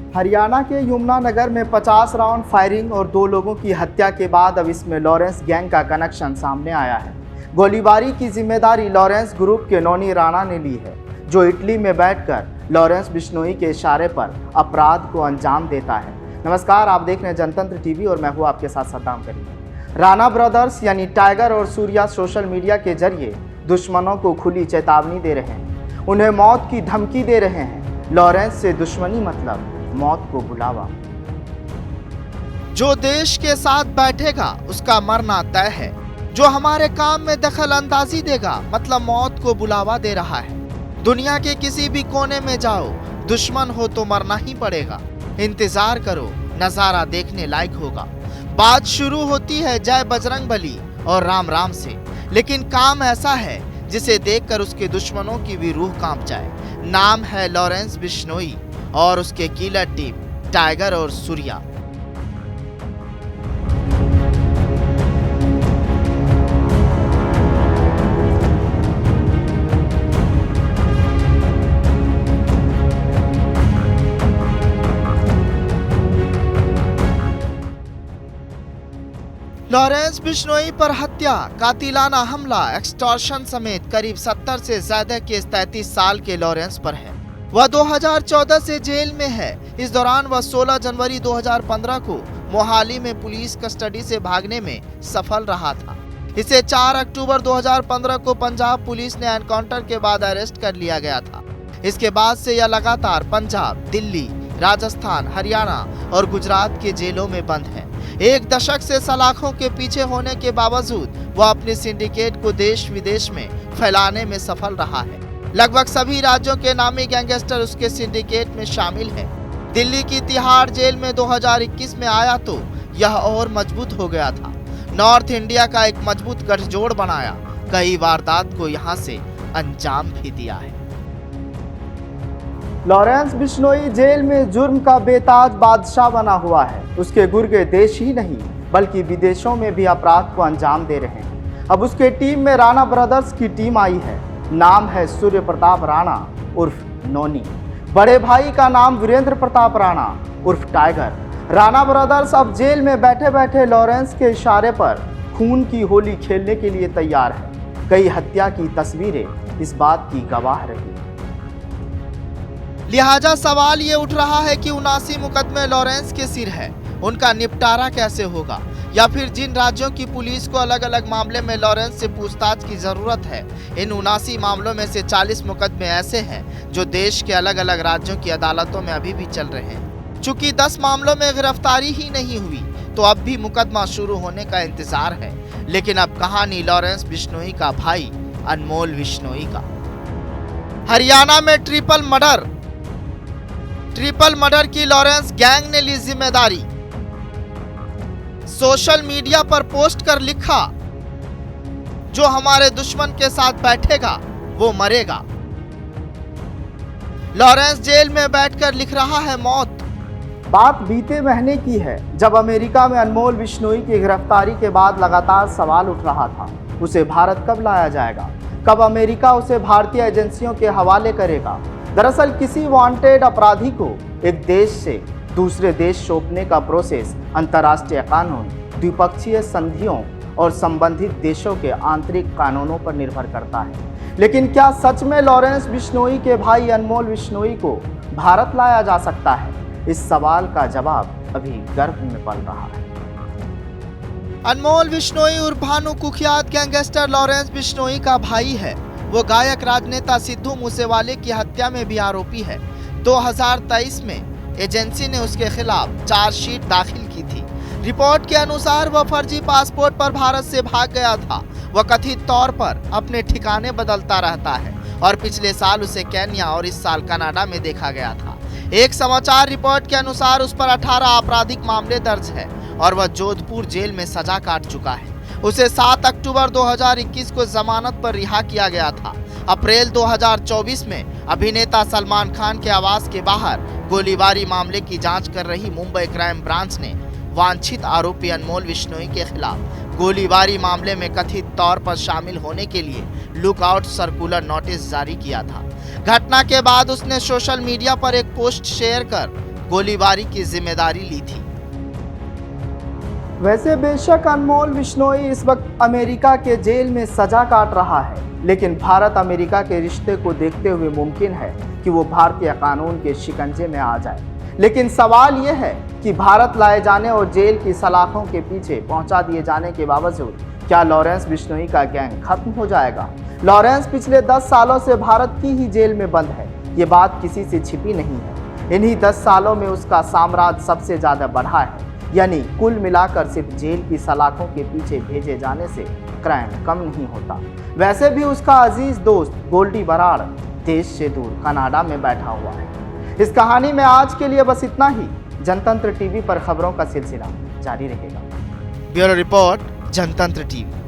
हरियाणा के यमुनानगर में 50 round firing और 2 लोगों की हत्या के बाद अब इसमें लॉरेंस गैंग का कनेक्शन सामने आया है। गोलीबारी की जिम्मेदारी लॉरेंस ग्रुप के नोनी राणा ने ली है, जो इटली में बैठकर लॉरेंस बिश्नोई के इशारे पर अपराध को अंजाम देता है। नमस्कार, आप देख रहे हैं जनतंत्र टीवी और मैं हूँ आपके साथ सद्दाम करीम। राणा ब्रदर्स यानी टाइगर और सूर्या सोशल मीडिया के जरिए दुश्मनों को खुली चेतावनी दे रहे हैं, उन्हें मौत की धमकी दे रहे हैं। लॉरेंस से दुश्मनी मतलब मौत को बुलावा। जो देश के साथ बैठेगा उसका मरना तय है। जो हमारे काम में दखल अंदाजी देगा मतलब मौत को बुलावा दे रहा है। दुनिया के किसी भी कोने में जाओ, दुश्मन हो तो मरना ही पड़ेगा। इंतजार करो, नजारा देखने लायक होगा। बात शुरू होती है जय बजरंगबली और राम राम से, लेकिन काम ऐसा है जिसे देखकर उसके दुश्मनों की भी रूह कांप जाए। नाम है लॉरेंस बिश्नोई और उसके किलर टीम टाइगर और सूर्या। लॉरेंस बिश्नोई पर हत्या, कातिलाना हमला, एक्सटॉर्शन समेत करीब 70 से ज्यादा केस 33 साल के लॉरेंस पर है। वह 2014 से जेल में है। इस दौरान वह 16 जनवरी 2015 को मोहाली में पुलिस कस्टडी से भागने में सफल रहा था। इसे 4 अक्टूबर 2015 को पंजाब पुलिस ने एनकाउंटर के बाद अरेस्ट कर लिया गया था। इसके बाद से यह लगातार पंजाब, दिल्ली, राजस्थान, हरियाणा और गुजरात के जेलों में बंद है। 1 दशक से सलाखों के पीछे होने के बावजूद वह अपने सिंडिकेट को देश विदेश में फैलाने में सफल रहा है। लगभग सभी राज्यों के नामी गैंगस्टर उसके सिंडिकेट में शामिल हैं। दिल्ली की तिहाड़ जेल में 2021 में आया तो यह और मजबूत हो गया था। नॉर्थ इंडिया का एक मजबूत गठजोड़ बनाया, कई वारदात को यहां से अंजाम भी दिया है। लॉरेंस बिश्नोई जेल में जुर्म का बेताज बादशाह बना हुआ है। उसके गुर्गे देश ही नहीं बल्कि विदेशों में भी अपराध को अंजाम दे रहे हैं। अब उसके टीम में राणा ब्रदर्स की टीम आई है। नाम है सूर्य प्रताप राणा उर्फ नोनी। बड़े भाई का नाम वीरेंद्र प्रताप राणा उर्फ टाइगर। राणा ब्रदर्स अब जेल में बैठे बैठे लॉरेंस के इशारे पर खून की होली खेलने के लिए तैयार है। कई हत्या की तस्वीरें इस बात की गवाह रही। लिहाजा सवाल ये उठ रहा है कि 79 मुकदमे लॉरेंस के सिर है, उनका निपटारा कैसे होगा? या फिर जिन राज्यों की पुलिस को अलग अलग मामले में लॉरेंस से पूछताछ की जरूरत है, इन 79 मामलों में से 40 मुकदमे ऐसे हैं जो देश के अलग अलग राज्यों की अदालतों में अभी भी चल रहे हैं। चूंकि 10 मामलों में गिरफ्तारी ही नहीं हुई तो अब भी मुकदमा शुरू होने का इंतजार है। लेकिन अब कहानी लॉरेंस बिश्नोई का भाई अनमोल बिश्नोई का। हरियाणा में ट्रिपल मर्डर की लॉरेंस गैंग ने ली जिम्मेदारी। सोशल मीडिया पर पोस्ट कर लिखा, जो हमारे दुश्मन के साथ बैठेगा वो मरेगा। लॉरेंस जेल में बैठकर लिख रहा है मौत। बात बीते महीने की है, जब अमेरिका में अनमोल बिश्नोई की गिरफ्तारी के बाद लगातार सवाल उठ रहा था, उसे भारत कब लाया जाएगा, कब अमेरिका उसे भारतीय एजेंसियों के हवाले करेगा। दरअसल किसी वांटेड अपराधी को एक देश से दूसरे देश सौंपने का प्रोसेस अंतर्राष्ट्रीय कानून, द्विपक्षीय संधियों और संबंधित देशों के आंतरिक कानूनों पर निर्भर करता है। लेकिन क्या सच में लॉरेंस बिश्नोई के भाई अनमोल बिश्नोई को भारत लाया जा सकता है? इस सवाल का जवाब अभी गर्भ में पल रहा है। अनमोल बिश्नोई उर्फ भानु कुख्यात गैंगस्टर लॉरेंस बिश्नोई का भाई है। वो गायक राजनेता सिद्धू मूसेवाले की हत्या में भी आरोपी है। 2023 में एजेंसी ने उसके खिलाफ चार्जशीट दाखिल की थी। रिपोर्ट के अनुसार वह फर्जी पासपोर्ट पर भारत से भाग गया था। वह कथित तौर पर अपने ठिकाने बदलता रहता है और पिछले साल उसे केन्या और इस साल कनाडा में देखा गया था। एक समाचार रिपोर्ट के अनुसार उस पर 18 आपराधिक मामले दर्ज है और वह जोधपुर जेल में सजा काट चुका है। उसे 7 अक्टूबर 2021 को जमानत पर रिहा किया गया था। अप्रैल 2024 में अभिनेता सलमान खान के आवास के बाहर गोलीबारी मामले की जांच कर रही मुंबई क्राइम ब्रांच ने वांछित आरोपी अनमोल बिश्नोई के खिलाफ गोलीबारी मामले में कथित तौर पर शामिल होने के लिए लुकआउट सर्कुलर नोटिस जारी किया था। घटना के बाद उसने सोशल मीडिया पर एक पोस्ट शेयर कर गोलीबारी की जिम्मेदारी ली थी। वैसे बेशक अनमोल बिश्नोई इस वक्त अमेरिका के जेल में सजा काट रहा है, लेकिन भारत अमेरिका के रिश्ते को देखते हुए मुमकिन है कि वो भारतीय कानून के शिकंजे में आ जाए। लेकिन सवाल यह है कि भारत लाए जाने और जेल की सलाखों के पीछे पहुंचा दिए जाने के बावजूद क्या लॉरेंस बिश्नोई का गैंग खत्म हो जाएगा? लॉरेंस पिछले 10 सालों से भारत की ही जेल में बंद है, ये बात किसी से छिपी नहीं है। इन्हीं 10 सालों में उसका साम्राज्य सबसे ज्यादा बढ़ा है, यानी कुल मिलाकर सिर्फ जेल की सलाखों के पीछे भेजे जाने से क्राइम कम नहीं होता। वैसे भी उसका अजीज दोस्त गोल्डी बराड़ देश से दूर कनाडा में बैठा हुआ है। इस कहानी में आज के लिए बस इतना ही। जनतंत्र टीवी पर खबरों का सिलसिला जारी रहेगा। ब्यूरो रिपोर्ट, जनतंत्र टीवी।